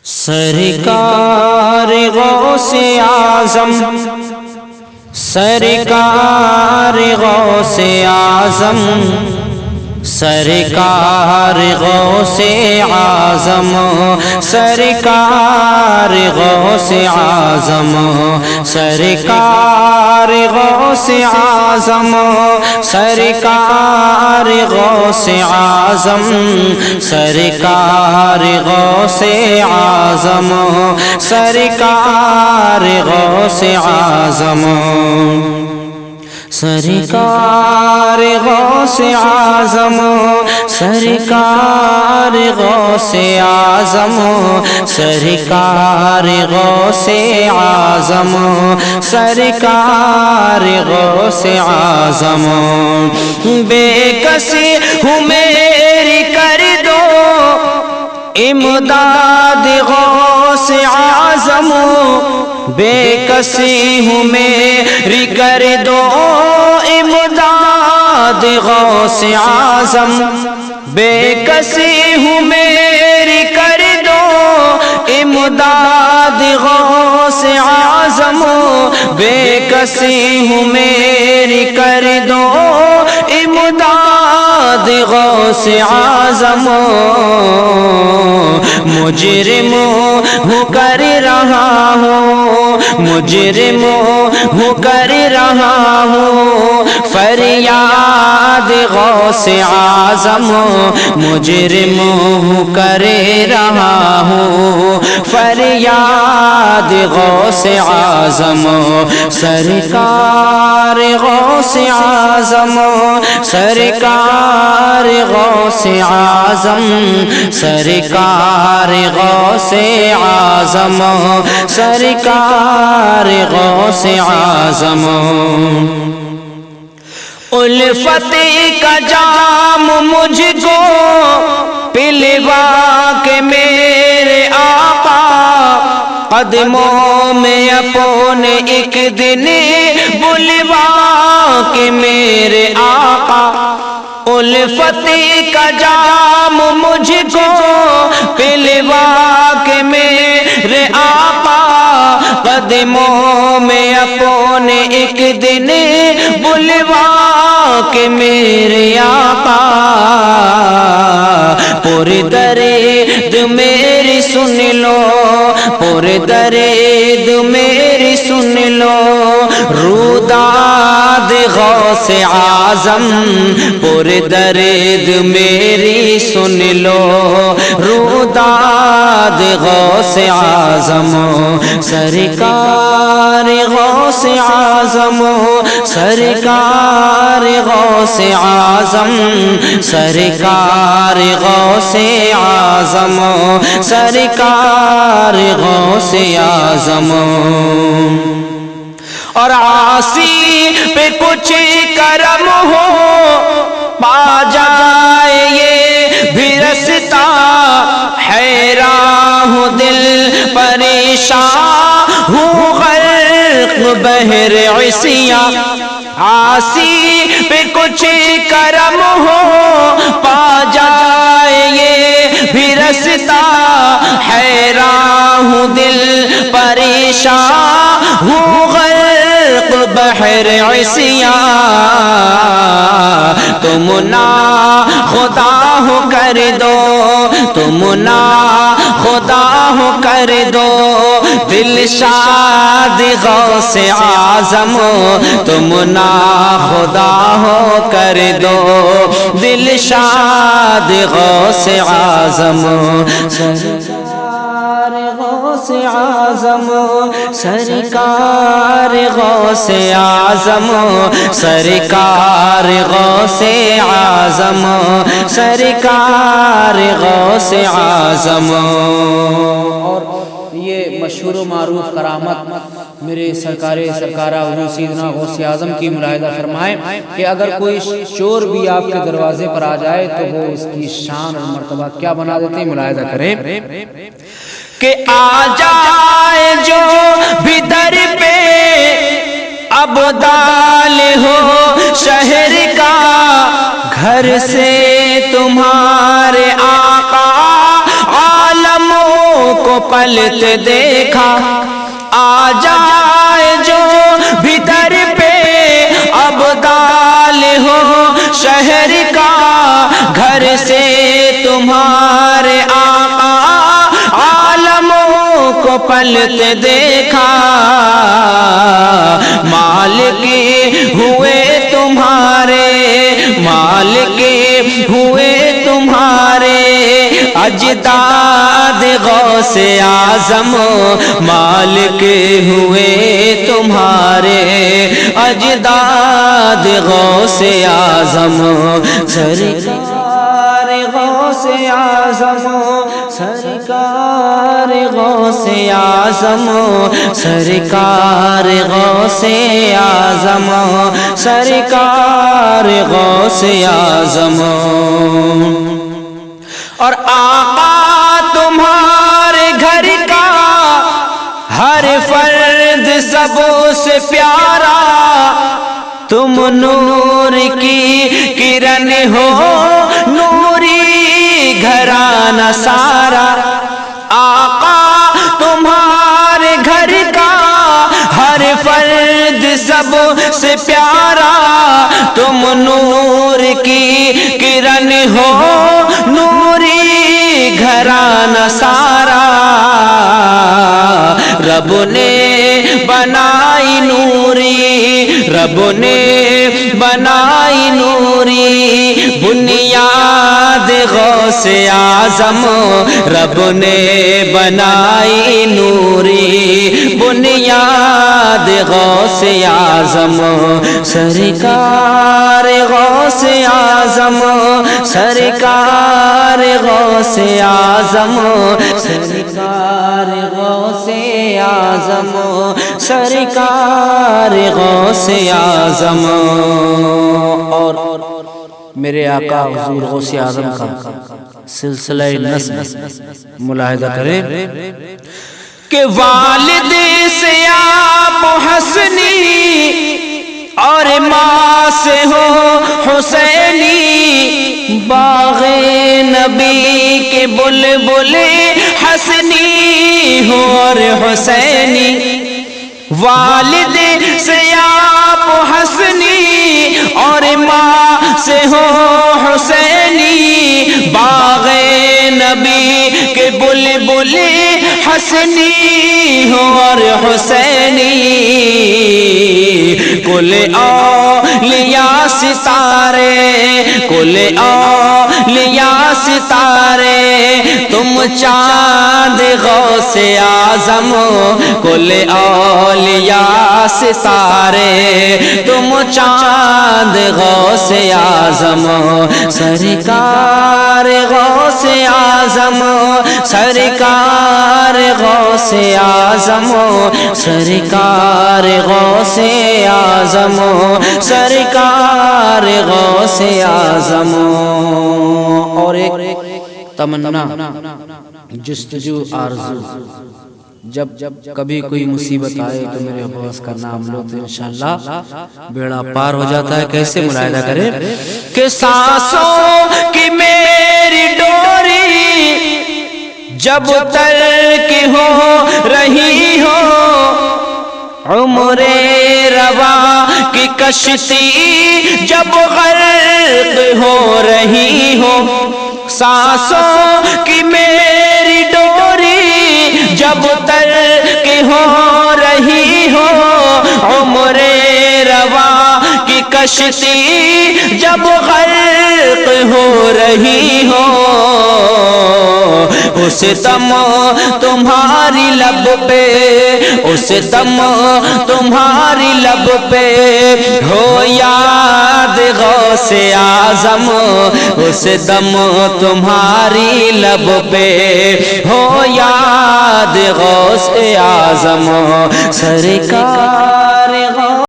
سرکار غوث اعظم، سرکار غوث اعظم، سرکار غوث اعظم، سرکار غوث اعظم، سرکار غوث اعظم، سرکار غوث اعظم، سرکار غوث اعظم، سرکار غوث اعظم، سرکار غوث اعظم، سرکار غوث اعظم، سرکار غوث اعظم، سرکار غوث اعظم، بے کسی ہوں میری کر دو امداد غوث اعظم، بے کسی ہوں میری کر دو امداد غوث اعظم، بے کسی ہوں میری کر دو امداد غوث اعظم، بے کسی ہوں میری کر دو امداد غوث اعظم، مجرم ہوں کر رہا ہوں، مجرم ہوں کر رہا ہوں فریاد غوث اعظم، مجرم ہوں کر رہا ہوں فریاد غوث اعظم، سرکار غوث اعظم، سرکار غوث اعظم، سرکار غوث اعظم، سرکار غوث اعظم، الفت کا جام مجھ کو پلوا کے میرے آقا، قدموں میں اپنے ایک دن بلوا کے میرے آقا، الفت کا جام مجھ کو پلوا کے میرے آقا، قدموں میں اپنے ایک دن بلوا کے میرے آقا، پر درد میری سن لو، پر درد میری سن لو روداد غوث اعظم، پر درد میری سن لو روداد غوث اعظم، سرکار غوث اعظم، سرکار غوث اعظم، سرکار غوث اعظم، سرکار غوث اعظم، اور عاصی پہ کچھ کرم ہو پا جائے یہ بھی رستا، حیران ہوں دل پریشان ہوں غرق بحر عصیاں، عاصی پہ کچھ کرم ہو پا جائے یہ بھی رستا، حیران ہوں دل پریشان ہوں غرق بحر عصیاں، تم نا خدا ہو کر دو، تم نا خدا ہو کر دو دلشاد غوث اعظم، تم نا خدا ہو کر دو دلشاد غوث اعظم، سرکار غوث اعظم، سرکار غوث اعظم، سرکار غوث اعظم، سرکار غوث اعظم، اور یہ مشہور و معروف کرامت میرے سرکارہ حضور سیدنا غوث اعظم کی ملاحظہ فرمائیں کہ اگر کوئی چور بھی آپ کے دروازے پر آ جائے تو وہ اس کی شان اور مرتبہ کیا بنا دیتے ہیں، ملاحظہ کریں کہ آ جائے جو بھی در پہ ابدال ہو شہر کا، گھر سے تمہارے آقا عالموں کو پلتے دیکھا، آ جائے جو بھی در پہ ابدال ہو شہر کا، گھر سے تمہارے آقا عالموں کو پلتے دیکھا، مالک ہوئے تمہارے، مالک ہوئے تمہارے اجداد غوث اعظم، مالک ہوئے تمہارے اجداد غوث اعظم، سرکار غوث اعظم، سرکار غوث اعظم، سرکار غوث اعظم، سرکار غوث اعظم۔ اور آقا تمہارے گھر کا ہر فرد سب سے پیارا، تم نور کی کرن ہو، نوری گھرانہ سارا، آقا تمہارے گھر کا ہر فرد سب سے پیارا، تم نور کی کرن ہو، نوری گھرانہ سارا، رب نے بنائی نوری، رب نے بنائی نوری بنیاد غوث اعظم، رب نے بنائی نوری بنیاد غوث اعظم، سرکار غوث اعظم، سرکار غوث اعظم، سرکار غوث اعظم، سرکار غوث اعظم۔ اور میرے آقا حضور غوث اعظم کا سلسلہ نسب ملاحظہ کریں کہ والد سے آپ حسنی اور ماں سے ہو حسینی، باغ نبی کے بلبل حسنی ہو اور حسینی، والد سے آپ حسنی اور ماں سے ہو حسینی، باغ نبی کے بلبل حسنی ہو اور حسینی، کل اولیاء ستارے، کل اولیاء ستارے، تم چاند غوث اعظم، کل اولیاء ستارے، تم چاند غوث اعظم، سرکار غوث اعظم، سرکار غوث اعظم، سرکار غوث اعظم، سرکار غوث اعظم۔ اور ایک تمنا، جستجو، آرزو، جب کبھی کوئی مصیبت آئے تو میرے غوث کا نام لو تو انشاءاللہ بیڑا پار ہو جاتا ہے۔ کیسے ملاحظہ کریں کہ سانسوں کی میری ڈوری جب ترک ہو رہی ہو، عمر رواں کی کشتی جب غرق ہو رہی ہو، سانسوں کی میری ڈوری جب ترک ہو رہی ہو، عمر رواں کی کشتی جب غرق ہو رہی ہو، اس دم تمہاری لب پہ، اس دم تمہاری لب پہ ہو یاد غوث اعظم، اس دم تمہاری لب پہ ہو یاد غوث اعظم، سرکار